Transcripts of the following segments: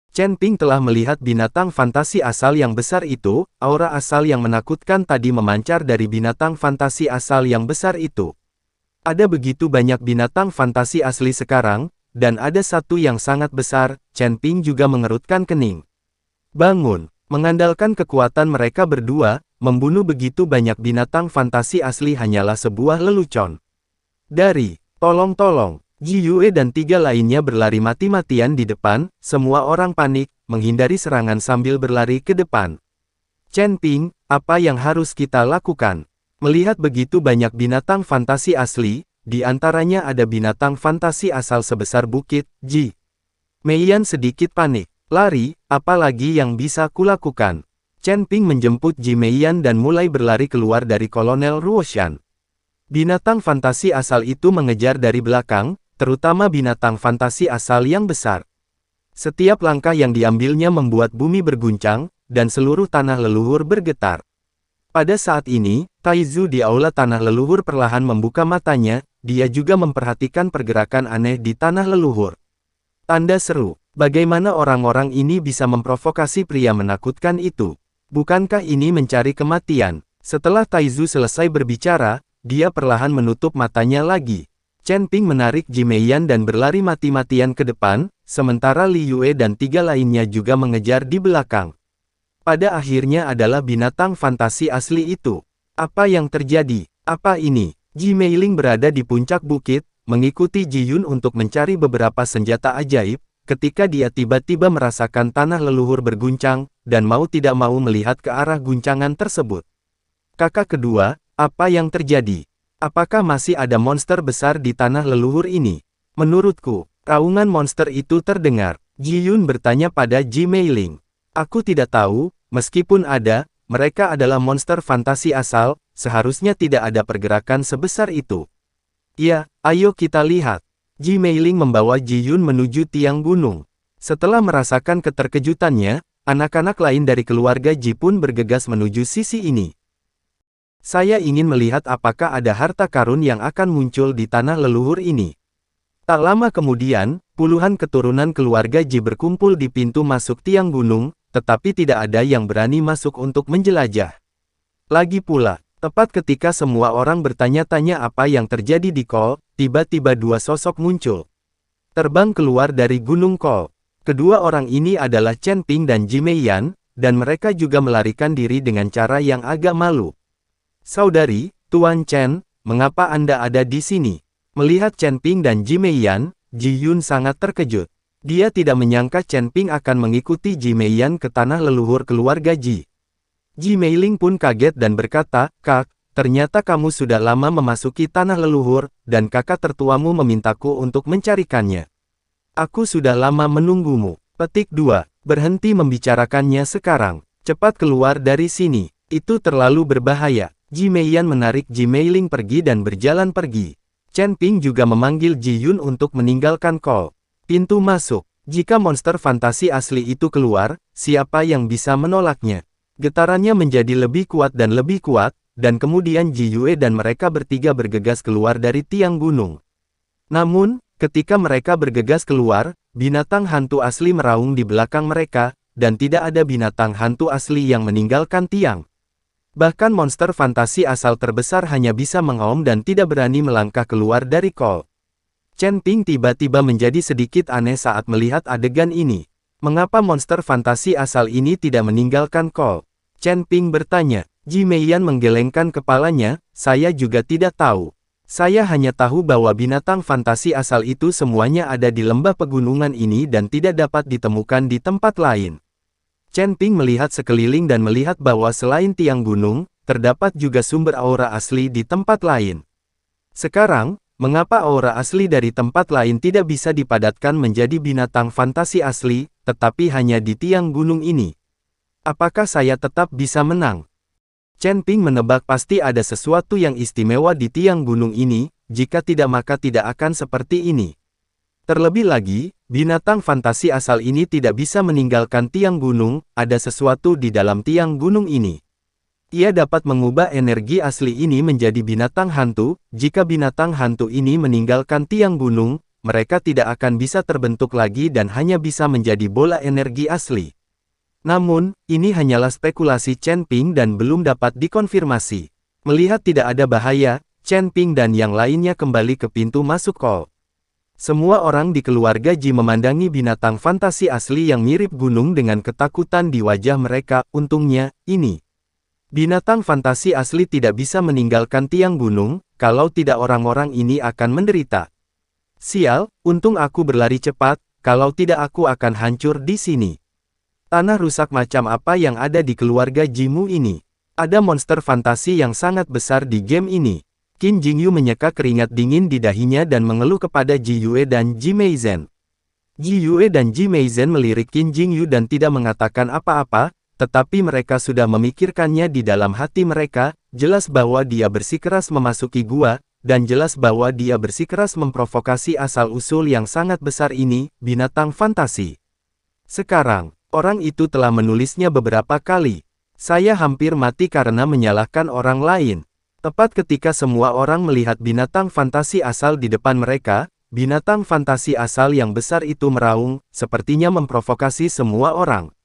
Chen Ping telah melihat binatang fantasi asal yang besar itu, aura asal yang menakutkan tadi memancar dari binatang fantasi asal yang besar itu. Ada begitu banyak binatang fantasi asli sekarang, dan ada satu yang sangat besar. Chen Ping juga mengerutkan kening. Bangun, mengandalkan kekuatan mereka berdua, membunuh begitu banyak binatang fantasi asli hanyalah sebuah lelucon. Tolong, Ji Yue dan 3 lainnya berlari mati-matian di depan, semua orang panik, menghindari serangan sambil berlari ke depan. Chen Ping, apa yang harus kita lakukan? Melihat begitu banyak binatang fantasi asli, di antaranya ada binatang fantasi asal sebesar bukit, Ji Meiyan sedikit panik. Lari, apalagi yang bisa kulakukan? Chen Ping menjemput Ji Meiyan dan mulai berlari keluar dari Kolonel Ruoshan. Binatang fantasi asal itu mengejar dari belakang, terutama binatang fantasi asal yang besar. Setiap langkah yang diambilnya membuat bumi berguncang, dan seluruh tanah leluhur bergetar. Pada saat ini, Taizu di aula tanah leluhur perlahan membuka matanya, dia juga memperhatikan pergerakan aneh di tanah leluhur. Tanda seru, bagaimana orang-orang ini bisa memprovokasi pria menakutkan itu? Bukankah ini mencari kematian? Setelah Taizu selesai berbicara, dia perlahan menutup matanya lagi. Chen Ping menarik Ji Meiyan dan berlari mati-matian ke depan, sementara Li Yue dan 3 lainnya juga mengejar di belakang. Pada akhirnya adalah binatang fantasi asli itu. Apa yang terjadi? Apa ini? Ji Meiling berada di puncak bukit, mengikuti Ji Yun untuk mencari beberapa senjata ajaib, ketika dia tiba-tiba merasakan tanah leluhur berguncang, dan mau tidak mau melihat ke arah guncangan tersebut. Kakak kedua, apa yang terjadi? Apakah masih ada monster besar di tanah leluhur ini? Menurutku, raungan monster itu terdengar. Ji Yun bertanya pada Ji Meiling. Aku tidak tahu, meskipun ada, mereka adalah monster fantasi asal, seharusnya tidak ada pergerakan sebesar itu. Ya, ayo kita lihat. Ji Meiling membawa Ji Yun menuju tiang gunung. Setelah merasakan keterkejutannya, anak-anak lain dari keluarga Ji pun bergegas menuju sisi ini. Saya ingin melihat apakah ada harta karun yang akan muncul di tanah leluhur ini. Tak lama kemudian, puluhan keturunan keluarga Ji berkumpul di pintu masuk tiang gunung, tetapi tidak ada yang berani masuk untuk menjelajah. Lagi pula, tepat ketika semua orang bertanya-tanya apa yang terjadi di Kol, tiba-tiba 2 sosok muncul. Terbang keluar dari Gunung Kol. Kedua orang ini adalah Chen Ping dan Ji Meiyan, dan mereka juga melarikan diri dengan cara yang agak malu. Saudari, Tuan Chen, mengapa Anda ada di sini? Melihat Chen Ping dan Ji Meiyan, Ji Yun sangat terkejut. Dia tidak menyangka Chen Ping akan mengikuti Ji Meiyan ke tanah leluhur keluarga Ji. Ji Meiling pun kaget dan berkata, Kak, ternyata kamu sudah lama memasuki tanah leluhur, dan kakak tertuamu memintaku untuk mencarikannya. Aku sudah lama menunggumu. Petik 2. Berhenti membicarakannya sekarang. Cepat keluar dari sini. Itu terlalu berbahaya. Ji Meiyan menarik Ji Meiling pergi dan berjalan pergi. Chen Ping juga memanggil Ji Yun untuk meninggalkan Kol. Pintu masuk. Jika monster fantasi asli itu keluar, siapa yang bisa menolaknya? Getarannya menjadi lebih kuat, dan kemudian Ji Yue dan mereka bertiga bergegas keluar dari tiang gunung. Namun, ketika mereka bergegas keluar, binatang hantu asli meraung di belakang mereka, dan tidak ada binatang hantu asli yang meninggalkan tiang. Bahkan monster fantasi asal terbesar hanya bisa mengaum dan tidak berani melangkah keluar dari Kol. Chen Ping tiba-tiba menjadi sedikit aneh saat melihat adegan ini. Mengapa monster fantasi asal ini tidak meninggalkan Kol? Chen Ping bertanya. Ji Meiyan menggelengkan kepalanya, saya juga tidak tahu. Saya hanya tahu bahwa binatang fantasi asal itu semuanya ada di lembah pegunungan ini dan tidak dapat ditemukan di tempat lain. Chen Ping melihat sekeliling dan melihat bahwa selain tiang gunung, terdapat juga sumber aura asli di tempat lain. Sekarang, mengapa aura asli dari tempat lain tidak bisa dipadatkan menjadi binatang fantasi asli, tetapi hanya di tiang gunung ini? Apakah saya tetap bisa menang? Chen Ping menebak pasti ada sesuatu yang istimewa di tiang gunung ini, jika tidak maka tidak akan seperti ini. Terlebih lagi, binatang fantasi asal ini tidak bisa meninggalkan tiang gunung, ada sesuatu di dalam tiang gunung ini. Ia dapat mengubah energi asli ini menjadi binatang hantu, jika binatang hantu ini meninggalkan tiang gunung, mereka tidak akan bisa terbentuk lagi dan hanya bisa menjadi bola energi asli. Namun, ini hanyalah spekulasi Chen Ping dan belum dapat dikonfirmasi. Melihat tidak ada bahaya, Chen Ping dan yang lainnya kembali ke pintu masuk hall. Semua orang di keluarga Ji memandangi binatang fantasi asli yang mirip gunung dengan ketakutan di wajah mereka. Untungnya, ini binatang fantasi asli tidak bisa meninggalkan tiang gunung, kalau tidak orang-orang ini akan menderita. Sial, untung aku berlari cepat, kalau tidak aku akan hancur di sini. Tanah rusak macam apa yang ada di keluarga Jimu ini? Ada monster fantasi yang sangat besar di game ini. Qin Jingyu menyeka keringat dingin di dahinya dan mengeluh kepada Ji Yue dan Ji Meizhen. Ji Yue dan Ji Meizhen melirik Qin Jingyu dan tidak mengatakan apa-apa, tetapi mereka sudah memikirkannya di dalam hati mereka, jelas bahwa dia bersikeras memasuki gua, dan jelas bahwa dia bersikeras memprovokasi asal-usul yang sangat besar ini, binatang fantasi. Sekarang, orang itu telah menulisnya beberapa kali. Saya hampir mati karena menyalahkan orang lain. Tepat ketika semua orang melihat binatang fantasi asal di depan mereka, binatang fantasi asal yang besar itu meraung, sepertinya memprovokasi semua orang.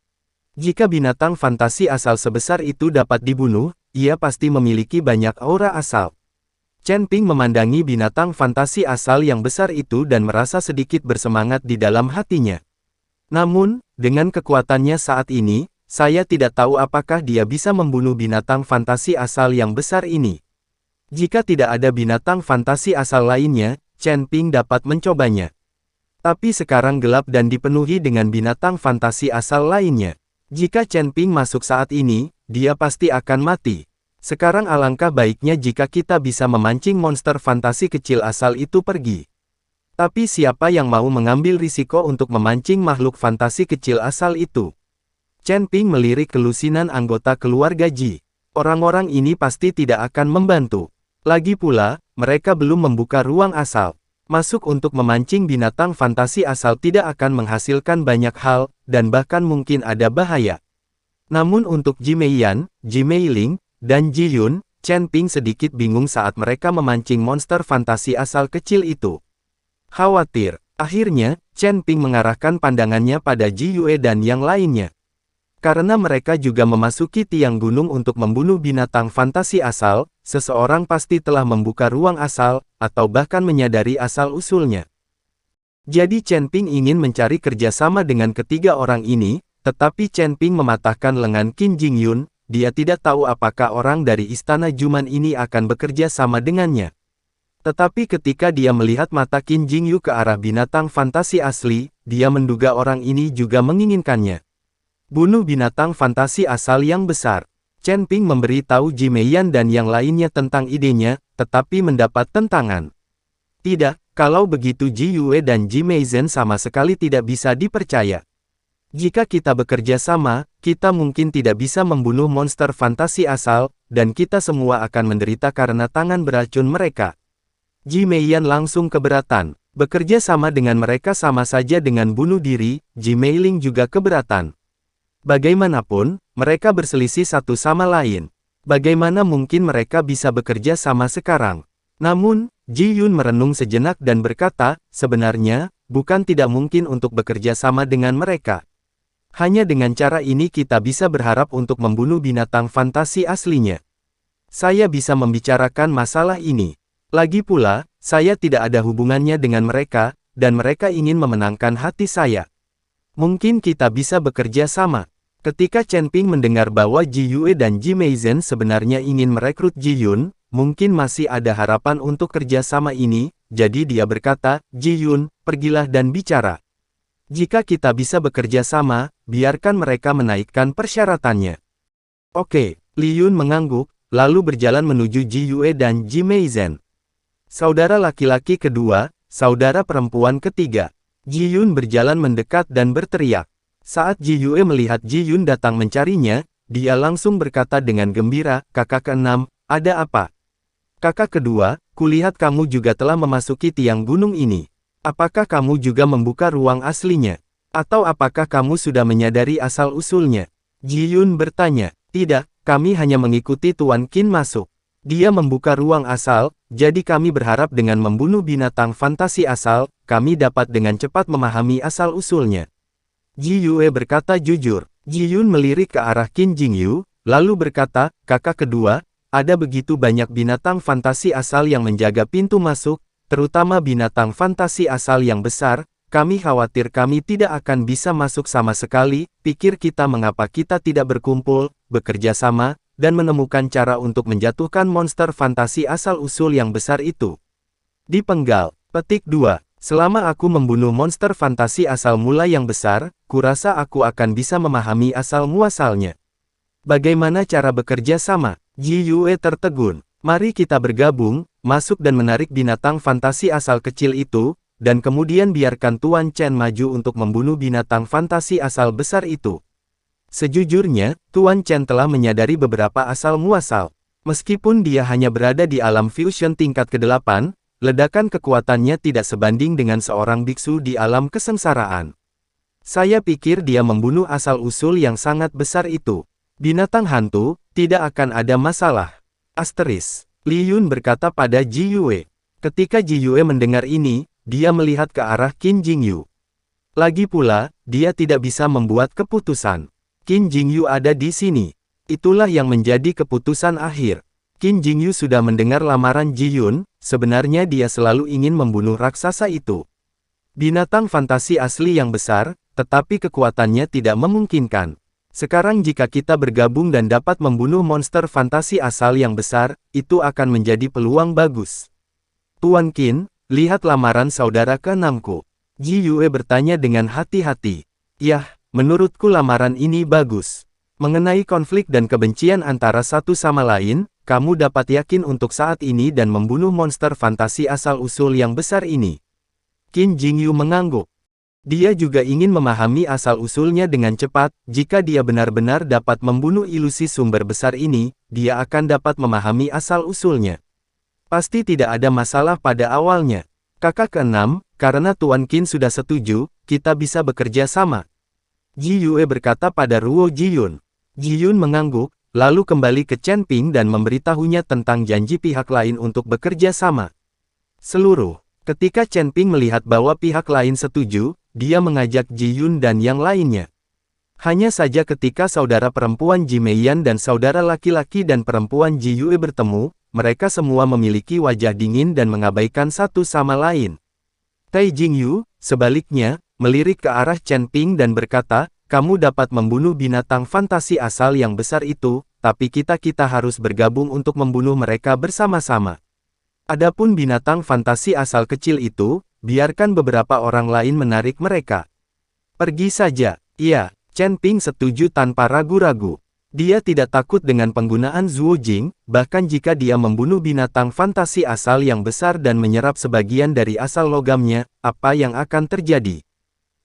Jika binatang fantasi asal sebesar itu dapat dibunuh, ia pasti memiliki banyak aura asal. Chen Ping memandangi binatang fantasi asal yang besar itu dan merasa sedikit bersemangat di dalam hatinya. Namun, dengan kekuatannya saat ini, saya tidak tahu apakah dia bisa membunuh binatang fantasi asal yang besar ini. Jika tidak ada binatang fantasi asal lainnya, Chen Ping dapat mencobanya. Tapi sekarang gelap dan dipenuhi dengan binatang fantasi asal lainnya. Jika Chen Ping masuk saat ini, dia pasti akan mati. Sekarang alangkah baiknya jika kita bisa memancing monster fantasi kecil asal itu pergi. Tapi siapa yang mau mengambil risiko untuk memancing makhluk fantasi kecil asal itu? Chen Ping melirik kelusinan anggota keluarga Ji. Orang-orang ini pasti tidak akan membantu. Lagi pula, mereka belum membuka ruang asal. Masuk untuk memancing binatang fantasi asal tidak akan menghasilkan banyak hal, dan bahkan mungkin ada bahaya. Namun untuk Ji Meiyan, Ji Meiling, dan Ji Yun, Chen Ping sedikit bingung saat mereka memancing monster fantasi asal kecil itu. Khawatir. Akhirnya, Chen Ping mengarahkan pandangannya pada Ji Yue dan yang lainnya. Karena mereka juga memasuki tiang gunung untuk membunuh binatang fantasi asal, seseorang pasti telah membuka ruang asal, atau bahkan menyadari asal-usulnya. Jadi Chen Ping ingin mencari kerjasama dengan ketiga orang ini, tetapi Chen Ping mematahkan lengan Qin Jingyun, dia tidak tahu apakah orang dari Istana Juman ini akan bekerja sama dengannya. Tetapi ketika dia melihat mata Qin Jingyu ke arah binatang fantasi asli, dia menduga orang ini juga menginginkannya. Bunuh binatang fantasi asal yang besar. Chen Ping memberi tahu Ji Meiyan dan yang lainnya tentang idenya, tetapi mendapat tentangan. Tidak, kalau begitu Ji Yue dan Ji Meizhen sama sekali tidak bisa dipercaya. Jika kita bekerja sama, kita mungkin tidak bisa membunuh monster fantasi asal, dan kita semua akan menderita karena tangan beracun mereka. Ji Meiyan langsung keberatan. Bekerja sama dengan mereka sama saja dengan bunuh diri, Ji Meiling juga keberatan. Bagaimanapun, mereka berselisih satu sama lain. Bagaimana mungkin mereka bisa bekerja sama sekarang? Namun, Ji Yun merenung sejenak dan berkata, sebenarnya, bukan tidak mungkin untuk bekerja sama dengan mereka. Hanya dengan cara ini kita bisa berharap untuk membunuh binatang fantasi aslinya. Saya bisa membicarakan masalah ini. Lagi pula, saya tidak ada hubungannya dengan mereka, dan mereka ingin memenangkan hati saya. Mungkin kita bisa bekerja sama. Ketika Chen Ping mendengar bahwa Ji Yue dan Ji Meizhen sebenarnya ingin merekrut Ji Yun, mungkin masih ada harapan untuk kerja sama ini, jadi dia berkata, Ji Yun, pergilah dan bicara. Jika kita bisa bekerja sama, biarkan mereka menaikkan persyaratannya. Oke, Li Yun mengangguk, lalu berjalan menuju Ji Yue dan Ji Meizhen. Saudara laki-laki kedua, saudara perempuan ketiga. Ji Yun berjalan mendekat dan berteriak. Saat Ji Yue melihat Ji Yun datang mencarinya, dia langsung berkata dengan gembira, kakak keenam, ada apa? Kakak kedua, kulihat kamu juga telah memasuki tiang gunung ini. Apakah kamu juga membuka ruang aslinya? Atau apakah kamu sudah menyadari asal-usulnya? Ji Yun bertanya, tidak, kami hanya mengikuti Tuan Qin masuk. Dia membuka ruang asal, jadi kami berharap dengan membunuh binatang fantasi asal, kami dapat dengan cepat memahami asal-usulnya. Ji Yue berkata jujur. Ji Yun melirik ke arah Qin Jingyu, lalu berkata, kakak kedua, ada begitu banyak binatang fantasi asal yang menjaga pintu masuk, terutama binatang fantasi asal yang besar, kami khawatir kami tidak akan bisa masuk sama sekali, pikir kita mengapa kita tidak berkumpul, bekerja sama, dan menemukan cara untuk menjatuhkan monster fantasi asal-usul yang besar itu. Dipenggal. Petik 2. Selama aku membunuh monster fantasi asal mula yang besar, kurasa aku akan bisa memahami asal-muasalnya. Bagaimana cara bekerja sama? Ji Yue tertegun. Mari kita bergabung, masuk dan menarik binatang fantasi asal kecil itu, dan kemudian biarkan Tuan Chen maju untuk membunuh binatang fantasi asal besar itu. Sejujurnya, Tuan Chen telah menyadari beberapa asal-muasal. Meskipun dia hanya berada di alam fusion tingkat ke-8, ledakan kekuatannya tidak sebanding dengan seorang biksu di alam kesengsaraan. Saya pikir dia membunuh asal-usul yang sangat besar itu. Binatang hantu, tidak akan ada masalah. Asteris. Li Yun berkata pada Ji Yue. Ketika Ji Yue mendengar ini, dia melihat ke arah Qin Jingyu. Lagi pula, dia tidak bisa membuat keputusan. Qin Jingyu ada di sini. Itulah yang menjadi keputusan akhir. Qin Jingyu sudah mendengar lamaran Ji Yun, sebenarnya dia selalu ingin membunuh raksasa itu. Binatang fantasi asli yang besar, tetapi kekuatannya tidak memungkinkan. Sekarang jika kita bergabung dan dapat membunuh monster fantasi asal yang besar, itu akan menjadi peluang bagus. Tuan Qin, lihat lamaran saudara ke-6ku. Ji Yue bertanya dengan hati-hati. Yah, menurutku lamaran ini bagus. Mengenai konflik dan kebencian antara satu sama lain, kamu dapat yakin untuk saat ini dan membunuh monster fantasi asal-usul yang besar ini. Qin Jingyu mengangguk. Dia juga ingin memahami asal-usulnya dengan cepat, jika dia benar-benar dapat membunuh ilusi sumber besar ini, dia akan dapat memahami asal-usulnya. Pasti tidak ada masalah pada awalnya. Kakak ke-6, karena Tuan Qin sudah setuju, kita bisa bekerja sama. Ji Yue berkata pada Ruo Ji Yun. Ji Yun mengangguk, lalu kembali ke Chen Ping dan memberitahunya tentang janji pihak lain untuk bekerja sama. Ketika Chen Ping melihat bahwa pihak lain setuju, dia mengajak Ji Yun dan yang lainnya. Hanya saja ketika saudara perempuan Ji Meiyan dan saudara laki-laki dan perempuan Ji Yue bertemu, mereka semua memiliki wajah dingin dan mengabaikan satu sama lain. Tai Jingyu, sebaliknya, melirik ke arah Chen Ping dan berkata, kamu dapat membunuh binatang fantasi asal yang besar itu, tapi kita harus bergabung untuk membunuh mereka bersama-sama. Adapun binatang fantasi asal kecil itu, biarkan beberapa orang lain menarik mereka. Pergi saja. Iya, Chen Ping setuju tanpa ragu-ragu. Dia tidak takut dengan penggunaan Zuo Jing, bahkan jika dia membunuh binatang fantasi asal yang besar dan menyerap sebagian dari asal logamnya, apa yang akan terjadi?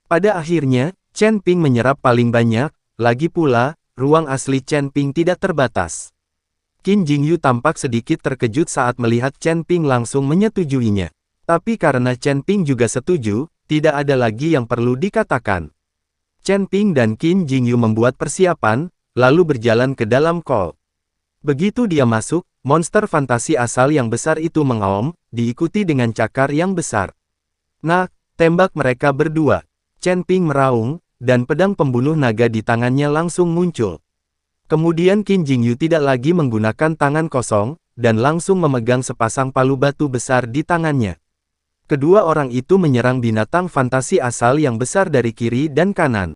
Pada akhirnya, Chen Ping menyerap paling banyak, lagi pula, ruang asli Chen Ping tidak terbatas. Qin Jingyu tampak sedikit terkejut saat melihat Chen Ping langsung menyetujuinya. Tapi karena Chen Ping juga setuju, tidak ada lagi yang perlu dikatakan. Chen Ping dan Qin Jingyu membuat persiapan, lalu berjalan ke dalam call. Begitu dia masuk, monster fantasi asal yang besar itu mengaum, diikuti dengan cakar yang besar. Nah, tembak mereka berdua. Chen Ping meraung, dan pedang pembunuh naga di tangannya langsung muncul. Kemudian Qin Jingyu tidak lagi menggunakan tangan kosong, dan langsung memegang sepasang palu batu besar di tangannya. Kedua orang itu menyerang binatang fantasi asal yang besar dari kiri dan kanan.